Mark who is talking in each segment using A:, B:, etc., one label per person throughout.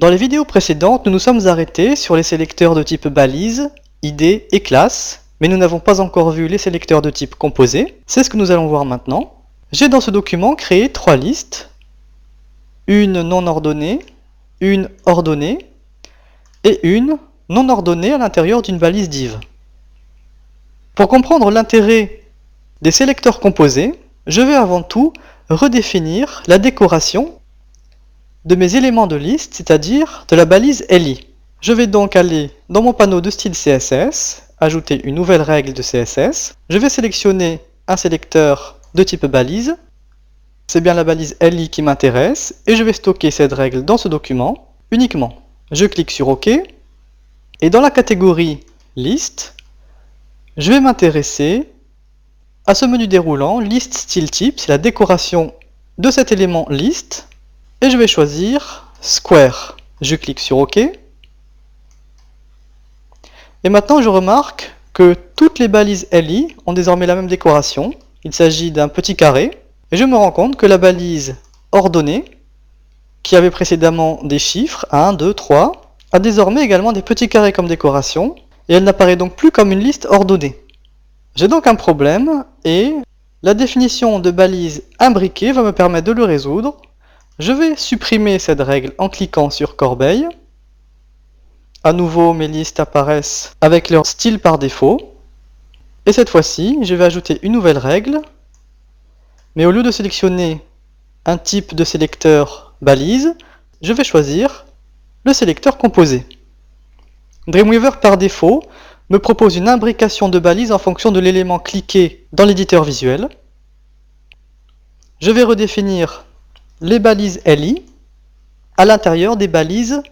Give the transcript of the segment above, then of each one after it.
A: Dans les vidéos précédentes, nous nous sommes arrêtés sur les sélecteurs de type balise, id et classe, mais nous n'avons pas encore vu les sélecteurs de type composé. C'est ce que nous allons voir maintenant. J'ai dans ce document créé trois listes, une non ordonnée, une ordonnée et une non ordonnée à l'intérieur d'une balise div. Pour comprendre l'intérêt des sélecteurs composés, je vais avant tout redéfinir la décoration de mes éléments de liste, c'est-à-dire de la balise li. Je vais donc aller dans mon panneau de style CSS, ajouter une nouvelle règle de CSS. Je vais sélectionner un sélecteur de type balise. C'est bien la balise li qui m'intéresse et je vais stocker cette règle dans ce document uniquement. Je clique sur OK et dans la catégorie liste, je vais m'intéresser à ce menu déroulant list style type, c'est la décoration de cet élément liste. Et je vais choisir Square. Je clique sur OK. Et maintenant, je remarque que toutes les balises li ont désormais la même décoration. Il s'agit d'un petit carré. Et je me rends compte que la balise ordonnée, qui avait précédemment des chiffres, 1, 2, 3, a désormais également des petits carrés comme décoration. Et elle n'apparaît donc plus comme une liste ordonnée. J'ai donc un problème et la définition de balise imbriquée va me permettre de le résoudre. Je vais supprimer cette règle en cliquant sur Corbeille. À nouveau, mes listes apparaissent avec leur style par défaut. Et cette fois-ci, je vais ajouter une nouvelle règle. Mais au lieu de sélectionner un type de sélecteur balise, je vais choisir le sélecteur composé. Dreamweaver par défaut me propose une imbrication de balises en fonction de l'élément cliqué dans l'éditeur visuel. Je vais redéfinir les balises li à l'intérieur des balises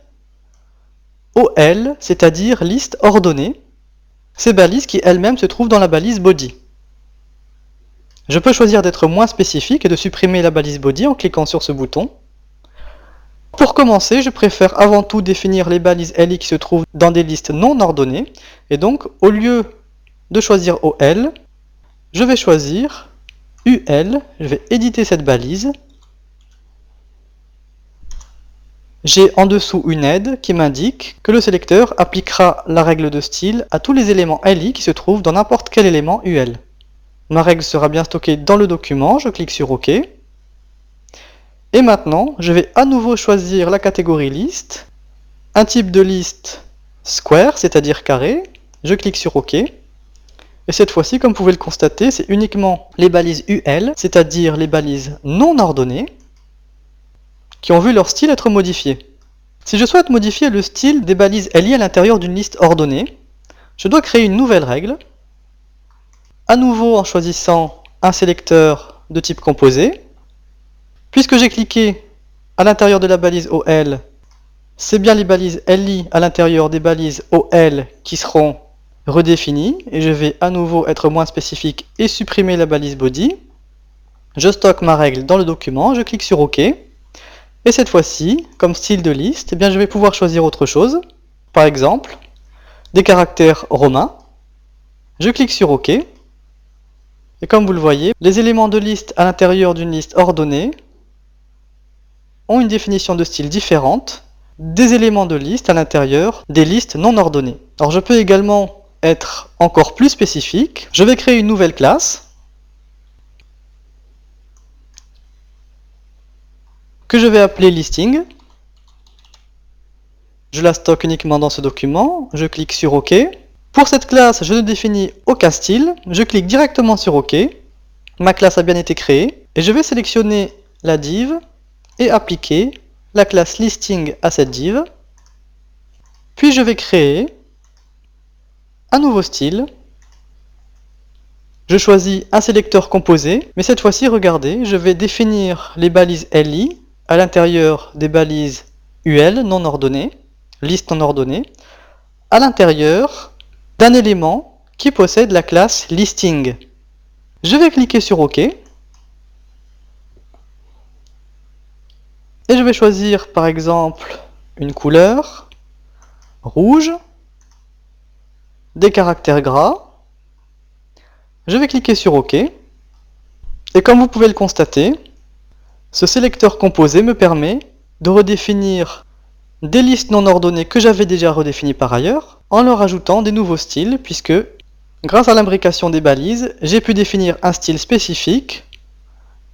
A: OL, c'est-à-dire liste ordonnée, ces balises qui elles-mêmes se trouvent dans la balise body. Je peux choisir d'être moins spécifique et de supprimer la balise body en cliquant sur ce bouton. Pour commencer, je préfère avant tout définir les balises li qui se trouvent dans des listes non ordonnées, et donc au lieu de choisir OL, je vais choisir UL, je vais éditer cette balise. J'ai en dessous une aide qui m'indique que le sélecteur appliquera la règle de style à tous les éléments li qui se trouvent dans n'importe quel élément ul. Ma règle sera bien stockée dans le document, je clique sur OK. Et maintenant, je vais à nouveau choisir la catégorie liste, un type de liste square, c'est-à-dire carré, je clique sur OK. Et cette fois-ci, comme vous pouvez le constater, c'est uniquement les balises ul, c'est-à-dire les balises non ordonnées, qui ont vu leur style être modifié. Si je souhaite modifier le style des balises li à l'intérieur d'une liste ordonnée, je dois créer une nouvelle règle, à nouveau en choisissant un sélecteur de type composé. Puisque j'ai cliqué à l'intérieur de la balise OL, c'est bien les balises li à l'intérieur des balises OL qui seront redéfinies, et je vais à nouveau être moins spécifique et supprimer la balise body. Je stocke ma règle dans le document, je clique sur OK. Et cette fois-ci, comme style de liste, eh bien, je vais pouvoir choisir autre chose. Par exemple, des caractères romains. Je clique sur OK. Et comme vous le voyez, les éléments de liste à l'intérieur d'une liste ordonnée ont une définition de style différente des éléments de liste à l'intérieur des listes non ordonnées. Alors je peux également être encore plus spécifique. Je vais créer une nouvelle classe que je vais appeler listing. Je la stocke uniquement dans ce document, je clique sur OK. Pour cette classe, je ne définis aucun style, je clique directement sur OK. Ma classe a bien été créée et je vais sélectionner la div et appliquer la classe listing à cette div. Puis je vais créer un nouveau style. Je choisis un sélecteur composé, mais cette fois-ci, regardez, je vais définir les balises li à l'intérieur des balises ul non ordonnées, liste non ordonnée, à l'intérieur d'un élément qui possède la classe listing. Je vais cliquer sur OK. Et je vais choisir par exemple une couleur rouge, des caractères gras. Je vais cliquer sur OK. Et comme vous pouvez le constater, ce sélecteur composé me permet de redéfinir des listes non ordonnées que j'avais déjà redéfinies par ailleurs, en leur ajoutant des nouveaux styles, puisque grâce à l'imbrication des balises, j'ai pu définir un style spécifique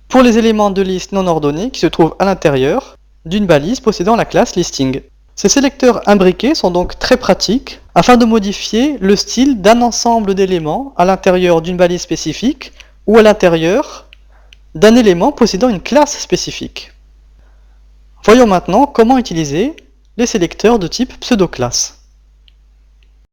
A: pour les éléments de liste non ordonnés qui se trouvent à l'intérieur d'une balise possédant la classe listing. Ces sélecteurs imbriqués sont donc très pratiques afin de modifier le style d'un ensemble d'éléments à l'intérieur d'une balise spécifique ou à l'intérieur d'un élément possédant une classe spécifique. Voyons maintenant comment utiliser les sélecteurs de type pseudo-classe.